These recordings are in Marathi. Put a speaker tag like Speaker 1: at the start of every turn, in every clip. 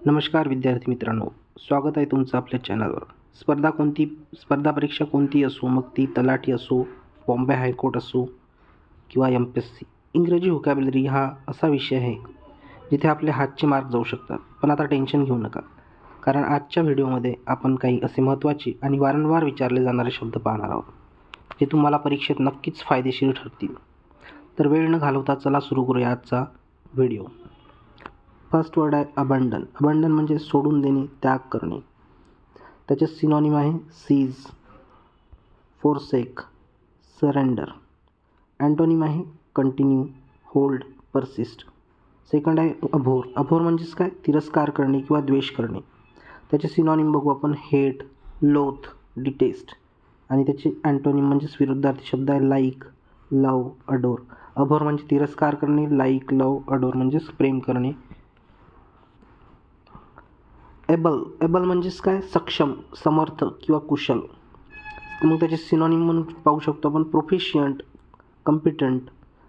Speaker 1: नमस्कार विद्यार्थी मित्रांनो, स्वागत आहे तुमचं आपल्या चॅनलवर. स्पर्धा परीक्षा कोणती असो, मग ती तलाठी असो, बॉम्बे हायकोर्ट असो किंवा MPSC, इंग्रजी व्होकॅब्युलरी हा असा विषय आहे जिथे आपले हातचे मार्क जाऊ शकतात. पण आता टेन्शन घेऊ नका, कारण आजच्या व्हिडिओमध्ये आपण काही असे महत्त्वाचे आणि वारंवार विचारले जाणारे शब्द पाहणार आहोत, जे तुम्हाला परीक्षेत नक्कीच फायदेशीर ठरतील. तर वेळ न घालवता चला सुरू करूया आजचा व्हिडिओ. फर्स्ट वर्ड आहे अबंडन. अबंडन म्हणजे सोडून देणे, त्याग करणे. त्याचे सिनॉनिम आहे सीज, फोरसेक, सरेंडर. अँटोनिम आहे कंटिन्यू, होल्ड, परसिस्ट. सेकंड आहे अभोर. अभोर म्हणजेच काय? तिरस्कार करणे किंवा द्वेष करणे. त्याचे सिनॉनिम बघू आपण हेट, लोथ, डिटेस्ट. आणि त्याचे अँटोनिम म्हणजेच विरुद्धार्थी शब्द आहे लाईक, लव, अडोर. अभोर म्हणजे तिरस्कार करणे, लाईक, लव, अडोर म्हणजेच प्रेम करणे. एबल म्हणजेच काय? सक्षम, समर्थ किंवा कुशल. मग त्याचे सिनॉनिम म्हणून पाहू शकतो आपण प्रोफिशियंट, कम्पिटंट.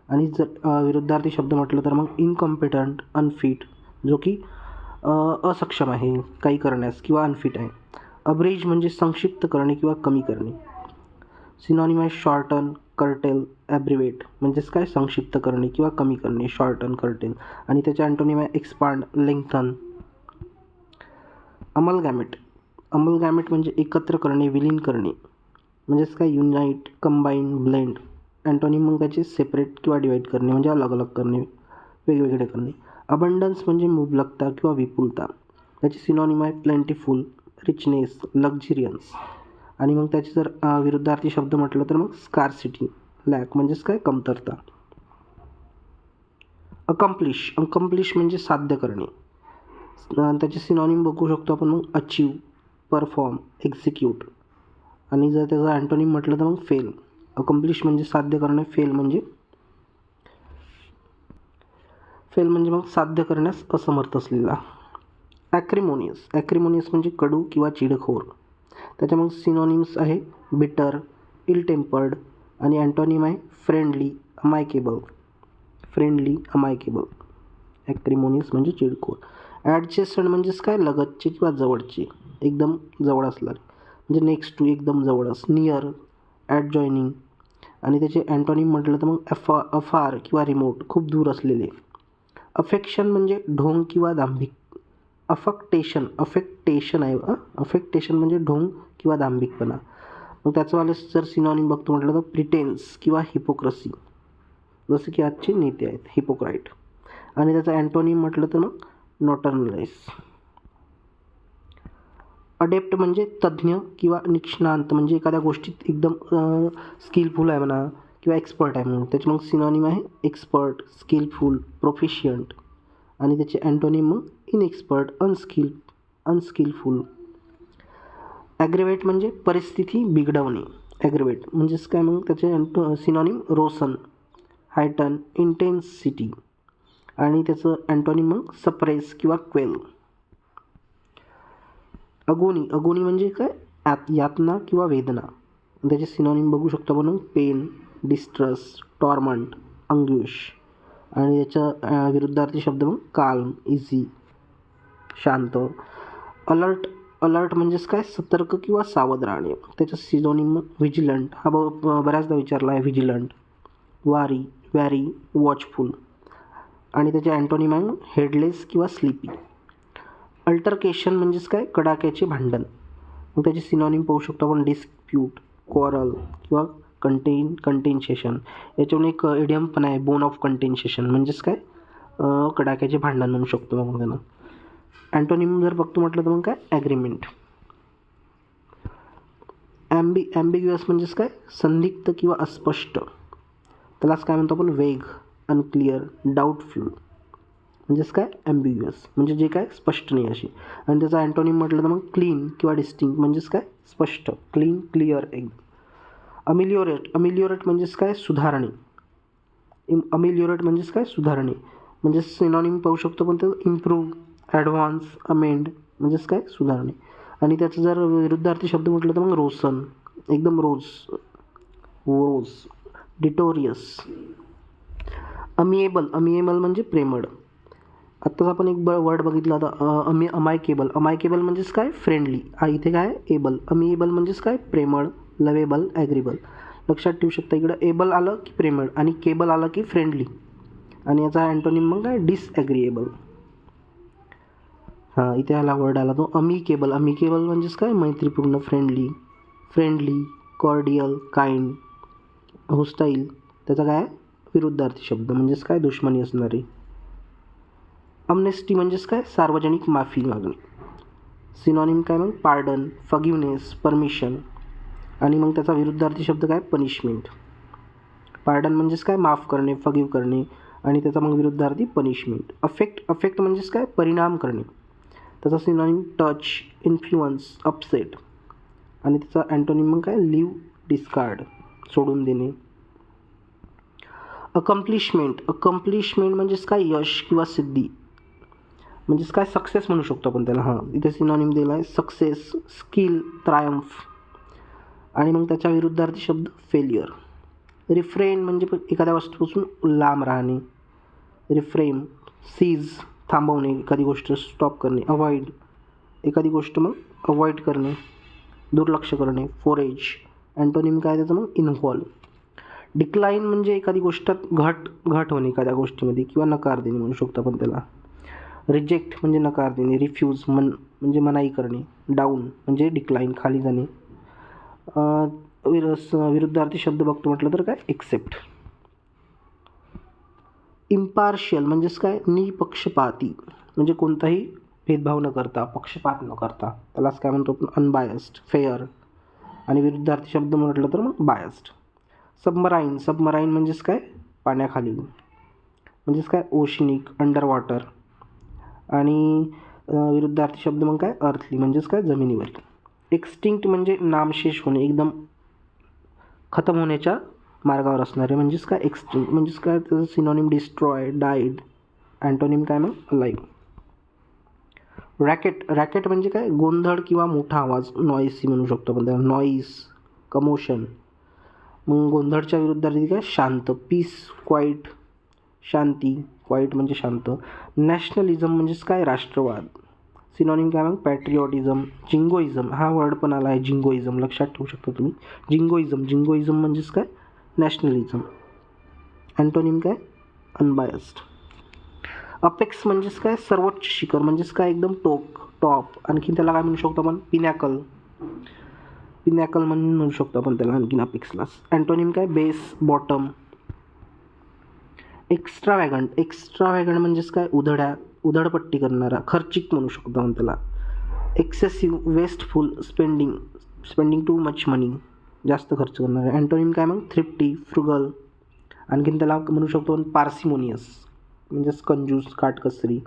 Speaker 1: आणि जर विरुद्धार्थी शब्द म्हटलं तर मग इनकॉम्पिटंट, अनफिट, जो की असक्षम आहे काही करण्यास किंवा अनफिट आहे. अब्रेज म्हणजे संक्षिप्त करणे किंवा कमी करणे. सिनॉनिम आहे शॉर्टन, कर्टेल, ॲब्रिवेट म्हणजेच काय? संक्षिप्त करणे किंवा कमी करणे, शॉर्टन, कर्टेल. आणि त्याचे अँटोनिम आहे एक्सपांड, लेंथन. अमलगॅमेट. अमलगॅमेट म्हणजे एकत्र करणे, विलीन करणे म्हणजेच काय? Unite, combine, blend. अँटोनिम मग त्याचे सेपरेट किंवा डिवाईड करणे म्हणजे अलग अलग करणे, वेगवेगळे करणे. अबंडन्स म्हणजे मुबलकता किंवा विपुलता. त्याचे सिनॉनिम आहे प्लेंटीफुल, रिचनेस, लक्झरियन्स. आणि मग त्याचे जर विरुद्धार्थी शब्द म्हटलं तर मग स्कार्सिटी, लॅक म्हणजेच काय? कमतरता. अकम्प्लिश म्हणजे साध्य करणे. त्याचे सिनॉनिम बघू शकतो आपण मग अचीव, परफॉर्म, एक्झिक्यूट. आणि जर त्याचा अँटोनिम म्हटलं तर मग फेल. अकम्प्लिश म्हणजे साध्य करणे, फेल म्हणजे मग साध्य करण्यास असमर्थ असलेला. ॲक्रिमोनियस म्हणजे कडू किंवा चिडखोर. त्याच्या मग सिनॉनिम्स आहे बिटर, इल टेम्पर्ड. आणि अँटोनिम आहे फ्रेंडली, अमायकेबल. ॲक्रिमोनियस म्हणजे चिडखोर. ॲडजेसंट म्हणजेच काय? लगतचे किंवा जवळचे, एकदम जवळ असणारे म्हणजे नेक्स्ट टू, एकदम जवळच. नियर, ॲडजॉइनिंग. आणि त्याचे अँटोनिम म्हटलं तर मग अफार किंवा रिमोट, खूप दूर असलेले. अफेक्शन म्हणजे ढोंग किंवा दांभिक. अफेक्टेशन आहे. अफेक्टेशन म्हणजे ढोंग किंवा दांभिकपणा. मग त्याचंवाले जर सिनॉनिम बघतो म्हटलं तर प्रिटेन्स किंवा हिपोक्रसी, जसे की आजचे नेते आहेत हिपोक्राईट. आणि त्याचं अँटोनिम म्हटलं तर मग नॉटर्नलेस. अडेप्ट म्हणजे तज्ज्ञ किंवा निष्णांत, म्हणजे एखाद्या गोष्टीत एकदम स्किलफुल आहे म्हणा किंवा एक्सपर्ट आहे म्हणून. त्याचे मग सिनॉनिम आहे एक्सपर्ट, स्किलफुल, प्रोफिशियंट. आणि त्याचे अँटोनिम मग इनएक्सपर्ट, अनस्किलफुल. ॲग्रेवेट म्हणजे परिस्थिती बिघडवणे. ॲग्रेवेट म्हणजेच काय? मग त्याचे सिनॉनिम रोसन, हायटन, इंटेन्सिटी. आणि त्याचं अँटोनिम मग सप्रेस किंवा क्वेल. अगोनी म्हणजे काय? यातना किंवा वेदना. त्याचे सिनॉनिम बघू शकतो आपण पेन, डिस्ट्रेस, टॉर्मंट, अंग्युश. आणि त्याच्या विरुद्धार्थी शब्द मग काल्म, इझी, शांत. अलर्ट म्हणजेच काय? सतर्क किंवा सावध राहणे. त्याचं सिनॉनिम व्हिजिलंट, हा बऱ्याचदा विचारला आहे, व्हिजिलंट. Very, watchful. आणि त्याचे अँटोनिम आहे हेडलेस किंवा स्लीपी. अल्टरकेशन म्हणजेच काय? कडाक्याचे भांडण. मग त्याचे सिनॉनिम पाहू शकतो आपण डिस्प्यूट, क्वारल किंवा कंटेन्सेशन. याच्यावरून एक इडियम पण आहे बोन ऑफ कंटेन्सेशन म्हणजेच काय? कडाक्याचे भांडण म्हणू शकतो मग त्यांना. अँटोनिम जर बघतो म्हटलं तर मग काय? ॲग्रीमेंट. ॲम्बिग्युअस म्हणजेच काय? संदिग्ध किंवा अस्पष्ट. त्यालाच काय म्हणतो आपण? वेग, अनक्लिअर, डाऊटफुल म्हणजेच काय? ॲम्बिग्युअस म्हणजे जे काय? स्पष्ट नाही अशी. आणि त्याचा अँटोनिम म्हटलं तर मग क्लीन किंवा डिस्टिंक्ट म्हणजेच काय? स्पष्ट, क्लीन, क्लिअर एकदम. अमिलिओरेट म्हणजेच काय? सुधारणे. म्हणजे सिनॉनिम पाहू शकतो पण ते इम्प्रूव्ह, ॲडव्हान्स, अमेंड म्हणजेच काय? सुधारणे. आणि त्याचं जर विरुद्धार्थी शब्द म्हटलं तर मग रोसन, एकदम रोज, डिटोरियस. अमिएबल म्हणजे प्रेमळ. आत्ताच आपण एक वर्ड बघितला होता अमायकेबल. अमायकेबल म्हणजेच काय फ्रेंडली. इथे काय एबल. अमिएबल म्हणजेच काय प्रेमळ, लवेबल, ॲग्रीबल. लक्षात ठेवू शकता इकडं एबल आलं की प्रेमळ आणि केबल आलं की फ्रेंडली. आणि याचा अँटोनिम मग काय डिसॲग्रीएबल. इथे आला वर्ड आला तो अमिकेबल. अमिकेबल म्हणजेच काय मैत्रीपूर्ण, फ्रेंडली, कॉर्डियल, काइंड. होस्टाईल त्याचा काय विरुद्धार्थी शब्द म्हणजेच काय दुश्मनी असणारी. अमनेस्टी म्हणजेच काय सार्वजनिक माफी मागणे. सिनॉनिम काय मग पार्डन, फगिवनेस, परमिशन. आणि मग त्याचा विरुद्धार्थी शब्द काय पनिशमेंट. पार्डन म्हणजेच काय माफ करणे, फगिव करणे. आणि त्याचा मग विरुद्धार्थी पनिशमेंट. अफेक्ट म्हणजेच काय परिणाम करणे. त्याचा सिनॉनिम टच, इन्फ्लुअन्स, अपसेट. आणि त्याचा अँटोनिम मग काय लिव्ह, डिस्कार्ड, सोडून देणे. अकम्प्लिशमेंट म्हणजेच काय यश किंवा सिद्धी म्हणजेच काय सक्सेस म्हणू शकतो आपण त्याला. इथे सिनॉनिम दिला आहे सक्सेस, स्किल, ट्रायम्फ. आणि मग त्याच्या विरुद्धार्थी शब्द फेल्युअर. रिफ्रेन म्हणजे एखाद्या वस्तूपासून लांब राहणे. रिफ्रेम, सीज थांबवणे, एखादी गोष्ट स्टॉप करणे. अवॉइड एखादी गोष्ट मग अवॉइड करणे, दुर्लक्ष करणे. फोरेज अँटोनिम काय त्याचं मग इन्व्हॉल्व. डिक्लाइन म्हणजे एखादी गोष्टात घट होणे एखाद्या गोष्टीमध्ये किंवा नकार देणे म्हणू शकतो आपण त्याला. रिजेक्ट म्हणजे नकार देणे. रिफ्यूज म्हणजे मनाई करणे. डाऊन म्हणजे डिक्लाइन खाली जाणे. विरुद्धार्थी शब्द बघतो म्हटलं तर काय एक्सेप्ट. इम्पार्शियल म्हणजेच काय निपक्षपाती म्हणजे कोणताही भेदभाव न करता, पक्षपात न करता. त्यालाच काय म्हणतो आपण अनबायस्ड, फेअर. आणि विरुद्धार्थी शब्द म्हटलं तर मग बायस्ड. सबमराईन म्हणजेच काय पाण्याखाली म्हणजेच काय ओशनिक, अंडर वॉटर. आणि विरुद्धार्थी शब्द मग काय अर्थली म्हणजेच काय जमिनीवर. एक्सटिंक्ट म्हणजे नामशेष होणे, एकदम खतम होण्याच्या मार्गावर असणारे म्हणजेच काय एक्सटिंक्ट. म्हणजेच काय त्याचं सिनॉनिम डिस्ट्रॉय, डाईड. अँटोनिम काय मग लाईव्ह. रॅकेट म्हणजे काय गोंधळ किंवा मोठा आवाज, नॉईसी म्हणू शकतो आपण त्याला. Noise, commotion. मग गोंधळच्या विरुद्धार्थी काय शांत, पीस, क्वाईट, शांती. क्वाईट म्हणजे शांत. नॅशनलिझम म्हणजेच काय राष्ट्रवाद. सिनॉनिम काय मग पॅट्रिऑटिझम. जिंगोइझम हा वर्ड पण आला आहे जिंगोइझम, लक्षात ठेवू शकता तुम्ही. जिंगोइझम म्हणजेच काय नॅशनलिझम. अँटोनिम काय अनबायस्ड. अपेक्स म्हणजेच काय सर्वोच्च शिखर म्हणजेच काय एकदम टॉप. आणखी त्याला काय म्हणू शकतो आपण पिनॅकल म्हणून शकतो आपण त्याला आणखीन अपेक्सला. अँटोनिम काय बेस, बॉटम. एक्स्ट्रावॅगंट म्हणजेच काय उधळपट्टी करणारा, खर्चिक म्हणू शकतो आपण त्याला. Excessive, wasteful, spending too much money, जास्त खर्च करणारा. अँटोनिम काय मग थ्रिफ्टी, फ्रुगल. आणखीन त्याला म्हणू शकतो आपण पार्सिमोनियस म्हणजेच कंजूस, काटकसरी.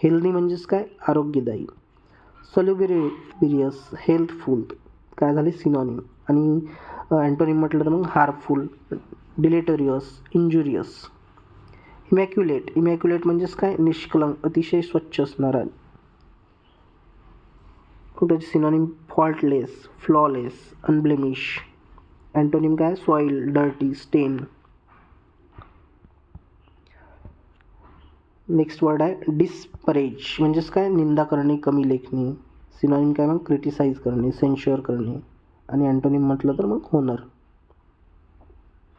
Speaker 1: हेल्दी म्हणजेच काय आरोग्यदायी. सल्युबिरियस, हेल्थफुल काय झाले सिनॉनिम. आणि अँटोनिम म्हटलं तर मग हार्मफुल, डिलेटरियस, इंजुरियस. इमॅक्युलेट म्हणजेच काय निष्कलंक, अतिशय स्वच्छ असणारा. त्याचे सिनॉनिम फॉल्टलेस, फ्लॉलेस, अनब्लेमिश. अँटोनिम काय सॉइल, डर्टी, स्टेन. नेक्स्ट वर्ड आहे डिस्परेज म्हणजेच काय निंदा करणे, कमी लेखणे. सिनॉनिम काय मग क्रिटिसाइज करणे, सेन्श्युअर करणे. आणि अँटोनिम म्हटलं तर मग होनर.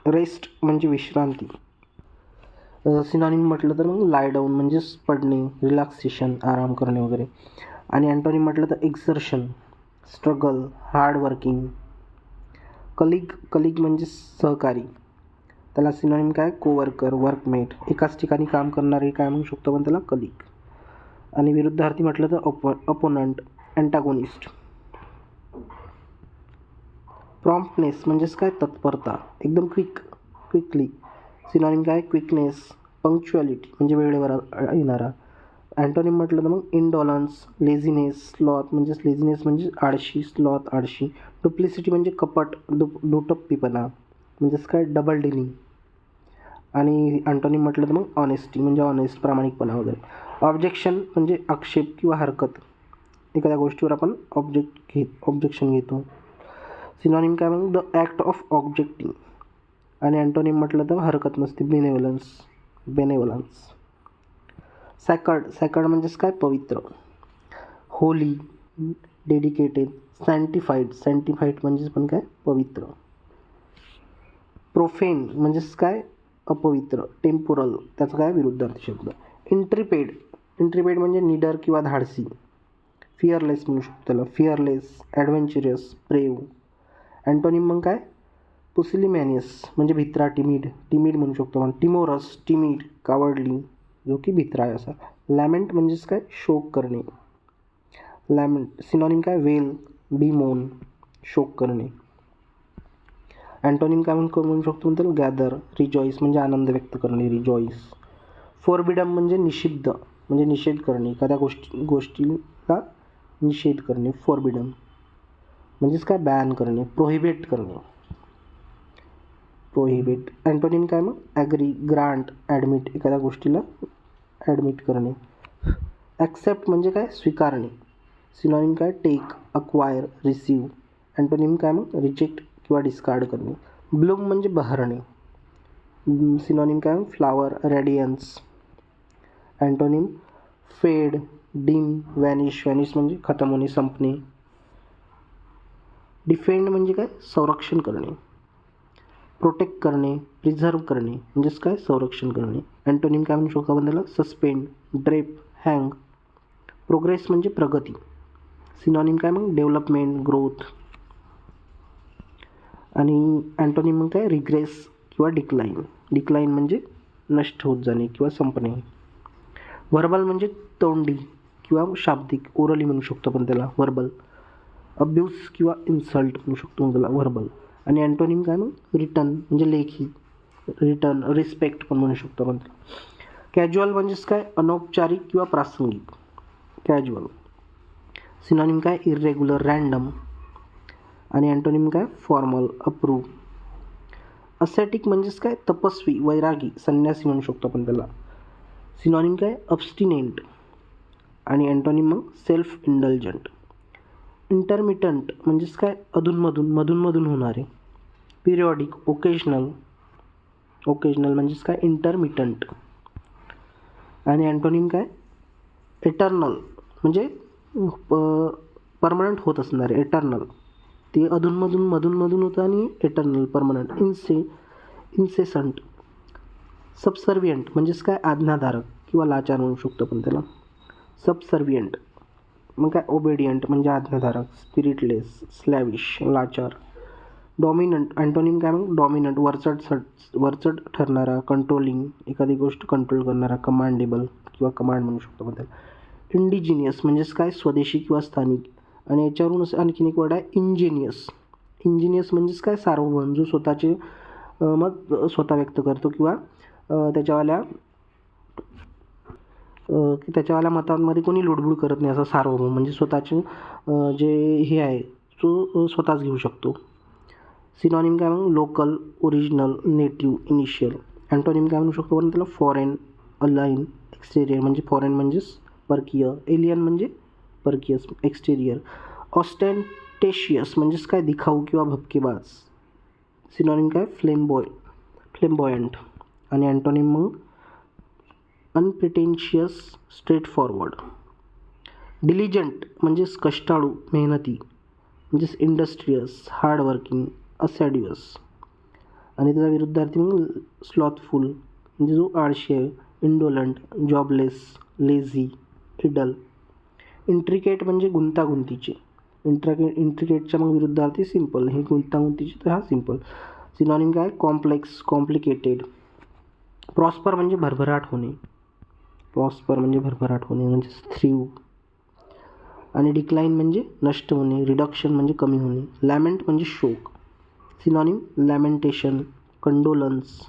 Speaker 1: रेस्ट म्हणजे विश्रांती. सिनॉनिम म्हटलं तर मग लाय डाऊन म्हणजेच पडणे, रिलॅक्सेशन, आराम करणे वगैरे. आणि अँटोनिम म्हटलं तर exertion, struggle, hard working. Colleague म्हणजे सहकारी. त्याला सिनॉनिम काय कोवर्कर, वर्कमेट. एकाच ठिकाणी काम करणारे काय म्हणू शकतो आपण त्याला कलिग. आणि विरुद्धार्थी म्हटलं तर अपोनंट, अँटागोनिस्ट. प्रॉम्प्टनेस म्हणजेच काय तत्परता, एकदम क्विकली. सिनॉनिम काय क्विकनेस, पंक्च्युअलिटी म्हणजे वेळेवर येणारा. अँटोनिम म्हटलं तर मग इंडॉलन्स, लेझिनेस, स्लॉथ म्हणजे आळशी, स्लॉथ आळशी. डुप्लिसिटी म्हणजे कपट, दुटप्पीपणा म्हणजेच काय डबल डिलिंग. आणि अँटोनिम म्हटलं तर मग ऑनेस्टी म्हणजे ऑनेस्ट, प्रामाणिकपणा वगैरे. ऑब्जेक्शन म्हणजे आक्षेप किंवा हरकत, एखाद्या गोष्टीवर आपण ऑब्जेक्शन घेतो. सिनॉनिम काय मग द ॲक्ट ऑफ ऑब्जेक्टिंग. आणि अँटोनिम म्हटलं तर हरकत नसते, बेनेवलन्स. सॅकर्ड म्हणजेच काय पवित्र. Holy, dedicated. सँटिफाईड म्हणजेच पण काय पवित्र. प्रोफेन म्हणजेच काय अपवित्र. टेम्पोरल त्याचा काय विरुद्धार्थी शब्द. इंट्रिपेड म्हणजे निडर किंवा धाडसी. फिअरलेस म्हणू शकतो त्याला. Fearless, adventurous, brave. अँटोनिम मग काय पुसिलिमॅनियस म्हणजे भित्रा, टिमिड म्हणू शकतो आपण. टिमोरस, टिमिड, कावडली, जो की भित्रा आहे असा. लॅमेंट म्हणजेच काय शोक करणे. लॅमेंट सिनॉनिम काय वेल, बीमोन, शोक करणे. अँटोनिम काय म्हणू शकतो तर गॅदर, रिजॉईस म्हणजे आनंद व्यक्त करणे, रिजॉईस. फोरबिडम म्हणजे निषिद्ध म्हणजे निषेध करणे, एखाद्या गोष्टीला निषेध करणे. फोरबिडम म्हणजेच काय बॅन करणे, प्रोहिबिट करणे. प्रोहिबिट. अँटोनिम काय मग ॲग्री, ग्रांट, ॲडमिट, एखाद्या गोष्टीला ॲडमिट करणे. ॲक्सेप्ट म्हणजे काय स्वीकारणे. सिनॉनिम काय टेक, अक्वायर, रिसीव. अँटोनिम काय मग रिजेक्ट किंवा डिस्कार्ड करणे. ब्लूम म्हणजे बहरणे. सिनॉनिम काय फ्लावर, रेडियन्स. अँटोनिम फेड, डिम, व्हॅनिश म्हणजे खतम होणे, संपणे. डिफेंड म्हणजे काय संरक्षण करणे. प्रोटेक्ट करणे, प्रिझर्व करणे म्हणजेच काय संरक्षण करणे. अँटोनिम काय म्हणू शकतो आपण त्याला सस्पेंड, ड्रेप, हँग. प्रोग्रेस म्हणजे प्रगती. सिनॉनिम काय मग डेव्हलपमेंट, ग्रोथ. आणि अँटोनिम मग काय रिग्रेस किंवा डिक्लाइन म्हणजे नष्ट होत जाणे किंवा संपणे. व्हर्बल म्हणजे तोंडी किंवा शाब्दिक, ओरली म्हणू शकतो आपण त्याला व्हर्बल. अब्यूज किंवा इन्सल्ट म्हणू शकतो त्याला व्हर्बल. आणि अँटोनिम काय मग रिटर्न म्हणजे लेखी, रिटर्न, रिस्पेक्ट पण म्हणू शकतो आपण. कॅज्युअल म्हणजेच काय अनौपचारिक किंवा प्रासंगिक, कॅज्युअल. सिनॉनिम काय इर्रेग्युलर, रँडम. आणि अँटोनिम काय फॉर्मल, अप्रूव्ह. असेटिक म्हणजेच काय तपस्वी, वैरागी, संन्यासी म्हणू शकतो आपण त्याला. सिनॉनिम काय अब्स्टिनेंट. आणि अँटोनिम मग सेल्फ इंडल्जंट. इंटरमिटंट म्हणजेच काय मधून होणारे. पिरियॉडिक, ओकेजनल म्हणजेच काय इंटरमिटंट. आणि अँटोनिम काय एटर्नल म्हणजे परमनंट होत असणारे, एटर्नल. ते मधून होतं आणि एटर्नल परमनंट. इन्सेसंट. सबसर्वियंट म्हणजेच काय आज्ञाधारक किंवा लाचार म्हणू शकतो आपण त्याला. सबसर्वियंट मग काय ओबेडियंट म्हणजे आज्ञाधारक. स्पिरिटलेस, स्लॅविश, लाचार. डॉमिनंट. अँटोनिम काय मग डॉमिनंट वरचढ ठरणारा, कंट्रोलिंग, एखादी गोष्ट कंट्रोल करणारा, कमांडेबल किंवा कमांड म्हणू शकतो आपण त्याला. इंडिजिनियस म्हणजेच काय स्वदेशी किंवा स्थानिक. आणि याच्यावरून आणखीन एक वर्ड आहे इंजिनियस म्हणजेच काय सार्वभौम, जो स्वतःचे मत स्वतः व्यक्त करतो किंवा त्याच्यावाल्या मतांमध्ये कोणी लुडबुड करत नाही, असा सार्वभौम म्हणजे स्वतःचे जे हे आहे तो स्वतःच घेऊ शकतो. सिनॉनिम काय मग local, original, native, initial. Antonym काय म्हणू शकतो आपण त्याला फॉरेन, अलाइन, एक्सटेरियर म्हणजे फॉरेन म्हणजेच परकीय, एलियन म्हणजे परकीय, एक्सटेरियर. ऑस्टेंटेशियस म्हणजेच काय दिखाऊ किंवा भपकेबाज. सिनॉनिम काय फ्लेम्बॉयंट. आणि अँटोनिम मग अनप्रिटेन्शियस, स्ट्रेट फॉरवर्ड. डिलिजंट म्हणजेच कष्टाळू, मेहनती म्हणजेच इंडस्ट्रियस, हार्डवर्किंग, असॅड्युअस. आणि त्याचा विरुद्धार्थी मग स्लॉथफुल म्हणजे जो आळशी आहे, इंडोलंट, जॉबलेस, लेझी, इडल. इंट्रिकेट म्हणजे गुंतागुंतीचे. इंट्रिकेटच्या मग विरुद्धार्थी सिम्पल, हे गुंतागुंतीचे तर हा सिम्पल. सिनॉनिम काय कॉम्प्लेक्स, कॉम्प्लिकेटेड. प्रॉस्पर म्हणजे भरभराट होणे म्हणजे थ्रीव. आणि डिक्लाइन म्हणजे नष्ट होणे, रिडक्शन म्हणजे कमी होणे. लॅमेंट म्हणजे शोक. Synonym lamentation, कंडोलन्स.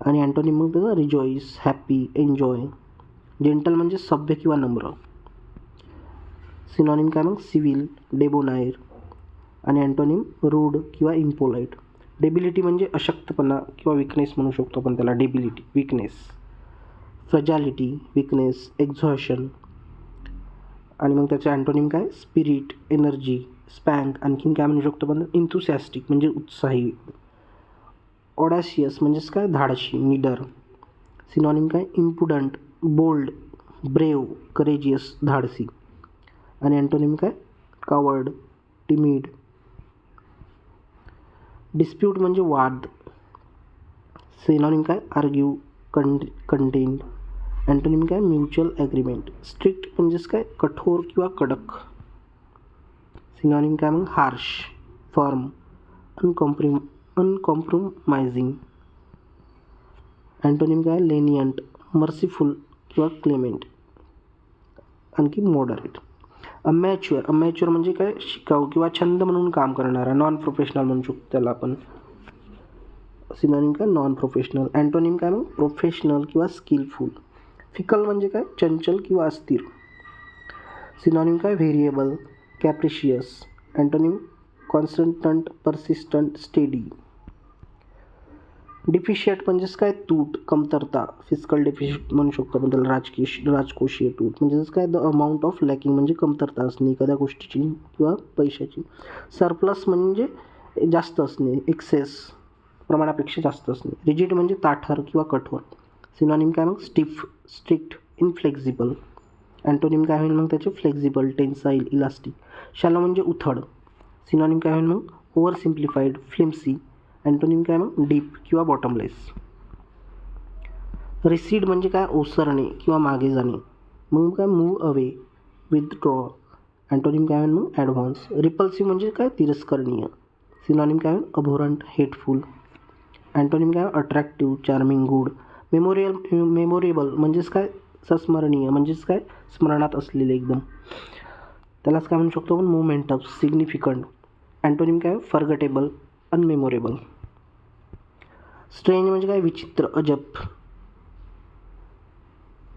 Speaker 1: आणि अँटोनिम मग त्याचा रिजॉईस, हॅपी, एन्जॉय. जेंटल म्हणजे सभ्य किंवा नम्र. सिनॉनिम काय मग सिव्हिल, डेबोनायर. आणि अँटोनिम रूड किंवा इम्पोलाइट. डेबिलिटी म्हणजे अशक्तपणा किंवा विकनेस म्हणू शकतो आपण त्याला. Debility, weakness. Fragility, weakness, exhaustion. आणि मग त्याचे अँटोनिम काय स्पिरिट, एनर्जी, स्पॅन्क. आणखीन काय म्हणू शकतो आपण इन्थुसियास्टिक म्हणजे उत्साही. ऑडॅशियस म्हणजेच काय धाडशी, निडर. सिनॉनिम काय इम्पुडंट, बोल्ड, ब्रेव, करेजियस, धाडसी. आणि अँटोनिम काय? Coward, timid. डिस्प्यूट म्हणजे वाद. सिनॉनिम काय? Argue, content. अँटोनिम काय? Mutual agreement. स्ट्रिक्ट म्हणजेच काय? कठोर किंवा कडक. सिनॉनिम काय मग? Harsh, firm, uncompromising. अँटोनिम काय? लेनियंट, मर्सीफुल किंवा क्लेमेंट. आणखी मॉडरेट. अमॅच्युअर म्हणजे काय? शिकाऊ किंवा छंद म्हणून काम करणारा, नॉन प्रोफेशनल म्हणू शकतो त्याला आपण. सिनॉनिम काय? Non professional. अँटोनिम काय मग? प्रोफेशनल किंवा स्किलफुल. फिकल म्हणजे काय? चंचल किंवा अस्थिर. सिनॉनिम काय? Variable, capricious. Antonym constant, persistent, steady. Deficient म्हणजेच काय? तूट, कमतरता. फिजिकल डिफिशियट म्हणू शकतो आपण त्याला. राजकोषीय तूट म्हणजेच काय? द अमाऊंट ऑफ लॅकिंग म्हणजे कमतरता असणे एखाद्या गोष्टीची किंवा पैशाची. सरप्लस म्हणजे जास्त असणे, एक्सेस, प्रमाणापेक्षा जास्त असणे. रिजिड म्हणजे ताठर किंवा कठोर. सिनॉनिम काय मग? Stiff, strict, इनफ्लेक्झिबल. अँटोनिम काय होईल मग त्याचे? Flexible, tensile, elastic. शॅलो म्हणजे उथळ. सिनॉनिम काय होईल मग? Over simplified, फ्लिम्सी. अँटोनिम काय मग? डीप किंवा बॉटमलेस. रिसीड म्हणजे काय? ओसरणे किंवा मागे जाणे. मग काय? Move away, withdraw. अँटोनिम काय होईल मग? ॲडव्हान्स. रिपल्सिव्ह म्हणजे काय? तिरस्करणीय. सिनॉनिम काय होईल? अभोरंट, हेटफुल. अँटोनिम काय? Attractive, charming, good. मेमोरेबल म्हणजेच काय? संस्मरणीय म्हणजेच काय? स्मरणात असलेले एकदम. त्यालाच काय म्हणू शकतो आपण? Momentum, significant. अँटोनिम काय? फॉरगेटेबल, अनमेमोरेबल. स्ट्रेंज म्हणजे काय? विचित्र, अजब.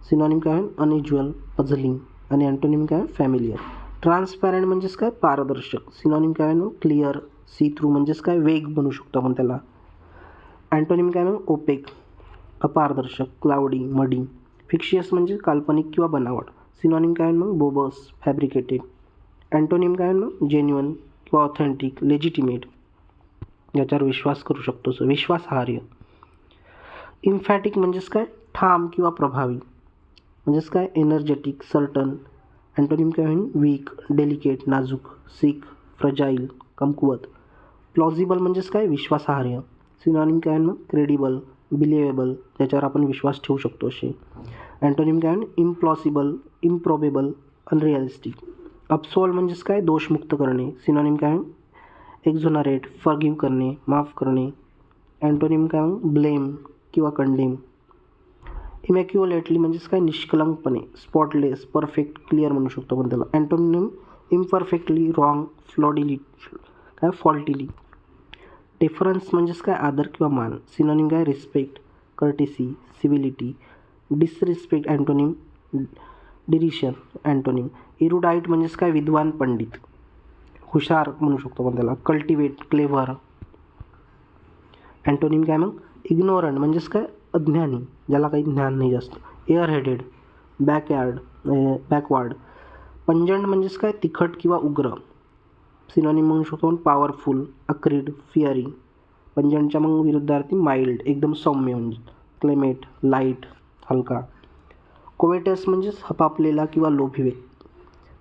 Speaker 1: सिनॉनिम काय? अनयुज्युअल, पझलिंग. आणि अँटोनिम काय? फॅमिलियर. ट्रान्सपॅरंट म्हणजेच काय? पारदर्शक. सिनॉनिम काय? क्लिअर, सी थ्रू म्हणजेच काय? वेग बनू शकतो आपण त्याला. अँटोनिम काय? ओपेक, अपारदर्शक, क्लाउडी, मडी. फिक्शियस म्हणजे काल्पनिक किंवा बनावट. सिनॉनिम काय? बोबस, फॅब्रिकेटेड. अँटोनिम काय? जेन्युइन किंवा ऑथेंटिक, लेजिटिमेट, याच्यावर विश्वास करू शकतो, विश्वासार्ह. इम्फॅटिक म्हणजेच काय? ठाम किंवा प्रभावी. म्हणजेच काय? Energetic, certain. अँटोनिम काय होईल? वीक, डेलिकेट, नाजूक, सिक, फ्रजाईल, कमकुवत. प्लॉजिबल म्हणजेच काय? विश्वासार्ह. सिनॉनिम काय? क्रेडिबल, बिलिव्हेबल, ज्याच्यावर आपण विश्वास ठेवू शकतो असे. अँटोनिम काय? इम्प्लॉसिबल, इम्प्रॉबेबल, अनरिअलिस्टिक. अब्सोल्व म्हणजेच काय? दोषमुक्त करणे. सिनॉनिम काय? एक्झोनरेट, फॉरगिव्ह करणे, माफ करणे. अँटोनिम काय? ब्लेम किंवा कंडेम. इमॅक्युलेटली म्हणजेच काय? निष्कलंकपणे, स्पॉटलेस, परफेक्ट, क्लिअर म्हणू शकतो आपण त्याला. अँटोनिम इम्परफेक्टली, रॉंग, फ्लॉडिली, काय? फॉल्टिली. डिफरन्स म्हणजेच काय? आदर किंवा मान. सिनॉनिम काय? Respect, courtesy, civility. Disrespect antonym derision. Antonym erudite म्हणजेच काय? विद्वान, पंडित, हुशार म्हणू शकतो आपण त्याला. Cultivate, clever. अँटोनिम काय मग? इग्नोरंट म्हणजेच काय? अज्ञानी, ज्याला काही ज्ञान नाही जास्त. Air headed, backward. पंजंट म्हणजेच काय? तिखट किंवा उग्र. सिनॉनिम म्हणू शकतो आपण पॉवरफुल, अक्रीड, फिअरी. पंजंटच्या मग विरुद्धार्थी माइल्ड, एकदम सौम्य म्हणजे. क्लेमेट, लाईट, हलका. कोवेटस म्हणजेच हपापलेला किंवा लोभी व्यक्ती.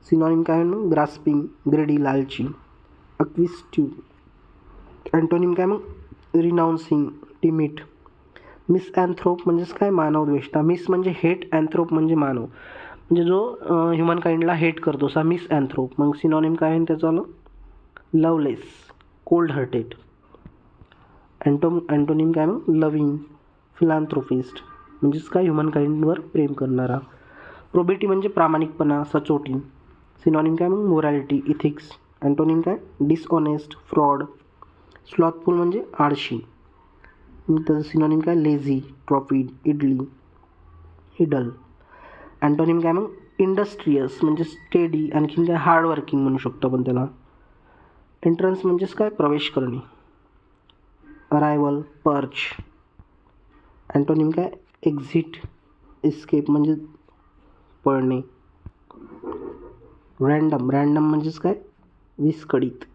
Speaker 1: सिनॉनिम काय? ग्रास्पिंग, ग्रेडी, लालची, अक्विस्टिव्ह. अँटोनिम काय मग? रिनाऊन्सिंग, टिमिट. मिसअँथ्रोप म्हणजेच काय? मानवद्वेष्टा. मिस म्हणजे हेट, अँथ्रोप म्हणजे मानव, म्हणजे जो ह्युमन काइंडला हेट करतो असा मिसअँथ्रोप. मग सिनॉनिम काय आहे त्याचं? Loveless, cold hearted. अँटोनिम काय मग? लविंग, फिलांथ्रोपिस्ट, म्हणजेच काय? ह्युमन काइंडवर प्रेम करणारा. प्रोबिटी म्हणजे प्रामाणिकपणा, सचोटी. सिनॉनिम काय मग? Morality, ethics. अँटोनिम काय? Dishonest, fraud. स्लॉथफुल म्हणजे आळशी. त्याचं सिनॉनिम काय? Lazy, ट्रॉपिड, idle. अँटोनिम काय मग? इंडस्ट्रियस म्हणजे स्टेडी, आणखीन काय? हार्डवर्किंग म्हणू शकतो आपण त्याला. एंट्रन्स म्हणजेच काय? प्रवेश करणे. Arrival, perch. अँटोनिम काय? एक्झिट, एस्केप म्हणजे पळणे. रँडम म्हणजेच काय? विस्कळीत,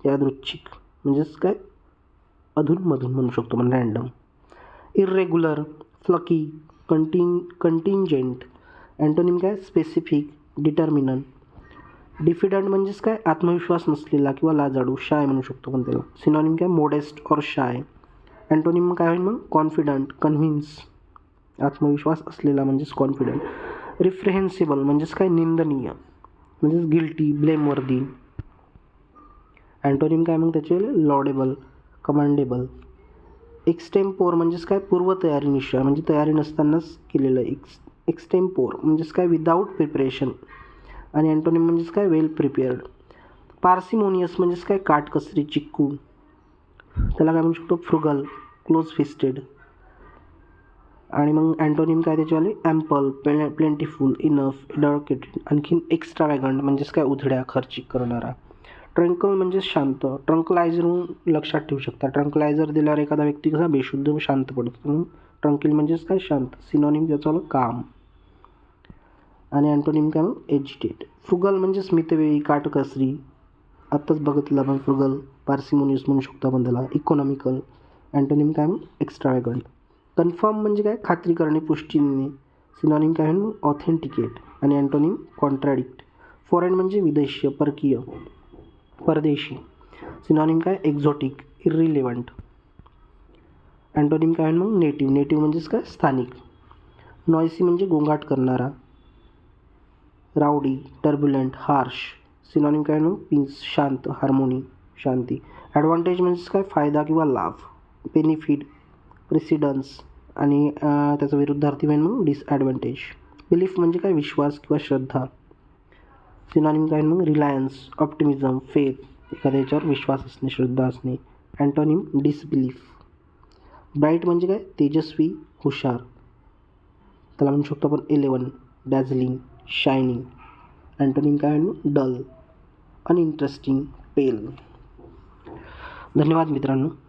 Speaker 1: यादृच्छिक, म्हणजेच काय? अधूनमधून म्हणू शकतो आपण रँडम. इर्रेग्युलर, फ्लकी, कंटिंजेंट. अँटोनिम काय स्पेसिफिक, डिटर्मिनंट. डिफिडंट म्हणजेच काय आत्मविश्वास नसलेला किंवा लाजाळू, शाय म्हणू शकतो पण त्याला. सिनॉनिम काय मोडेस्ट और शाय. अँटोनिम काय होईल मग कॉन्फिडंट, कन्व्हिन्स, आत्मविश्वास असलेला म्हणजेच कॉन्फिडंट. रिफ्रेहेन्सिबल म्हणजेच काय निंदनीय, म्हणजेच गिल्टी, ब्लेमवर्दी. अँटोनिम काय मग त्याचे लॉडेबल, कमांडेबल. एक्सटेम्पोर म्हणजेच काय पूर्वतयारीनिशा, म्हणजे तयारी नसतानाच केलेलं. एक्सटेम्पोर म्हणजेच काय विदाऊट प्रिपरेशन. आणि अँटोनिम म्हणजेच काय वेल प्रिपेअर्ड. पार्सिमोनियस म्हणजेच काय काटकसरी, चिक्कू, त्याला काय म्हणू शकतो फ्रुगल, क्लोज फिस्टेड. आणि मग अँटोनिम काय त्याच्यावाले ॲम्पल, प्लेंटिफुल, इनफ, एडॉकेटेड. आणखीन एक्स्ट्रावॅगंट म्हणजेच काय उधड्या, खर्चिक करणारा. ट्रंकल म्हणजे शांत, ट्रंकलायझर लक्षात ठेवू शकता. ट्रंकलायझर दिल्यावर एखादा व्यक्ती कसा बेशुद्ध शांत पडतो, म्हणून ट्रंकिल म्हणजेच काय शांत. सिनॉनिम त्याचं काम. आणि अँटोनिम काय मग एजिटेट. फ्रुगल म्हणजे स्मितव्ययी, काटकसरी, आत्ताच बघितलं आपण फ्रुगल. पार्सिमोनियस म्हणू शकतो आपण त्याला. इकॉनॉमिकल. अँटोनिम काय मग एक्स्ट्रावॅगंट. कन्फर्म म्हणजे काय खात्री करणे, पुष्टी देणे. सिनॉनिम काय मग ऑथेंटिकेट. आणि अँटोनिम कॉन्ट्रॅडिक्ट. फॉरेन म्हणजे विदेशीय, परकीय, परदेशी. सिनॉनिम काय एक्झॉटिक, इर्रिलेव्हंट. अँटोनिम काय मग नेटिव्ह. नेटिव्ह म्हणजेच काय स्थानिक. नॉयसी म्हणजे गोंगाट करणारा. Rowdy, turbulent, harsh. सिनॉनिम काय मग पीस, शांत, हार्मोनी, शांती. ॲडव्हान्टेज म्हणजेच काय फायदा किंवा लाभ. Benefit, precedence. आणि त्याचा विरुद्धार्थी मग डिसॲडव्हान्टेज. बिलीफ म्हणजे काय विश्वास किंवा श्रद्धा. सिनॉनिम काय मग रिलायन्स, ऑप्टिमिझम, फेथ, एखाद्या याच्यावर विश्वास असणे, श्रद्धा असणे. Antonym disbelief. ब्राईट म्हणजे काय तेजस्वी, हुशार, त्याला म्हणू शकतो आपण 11. डॅझलिंग, शायनिंग. अँटोनिम काय म्हणू डल, अनइंटरेस्टिंग, पेल. धन्यवाद मित्रांनो.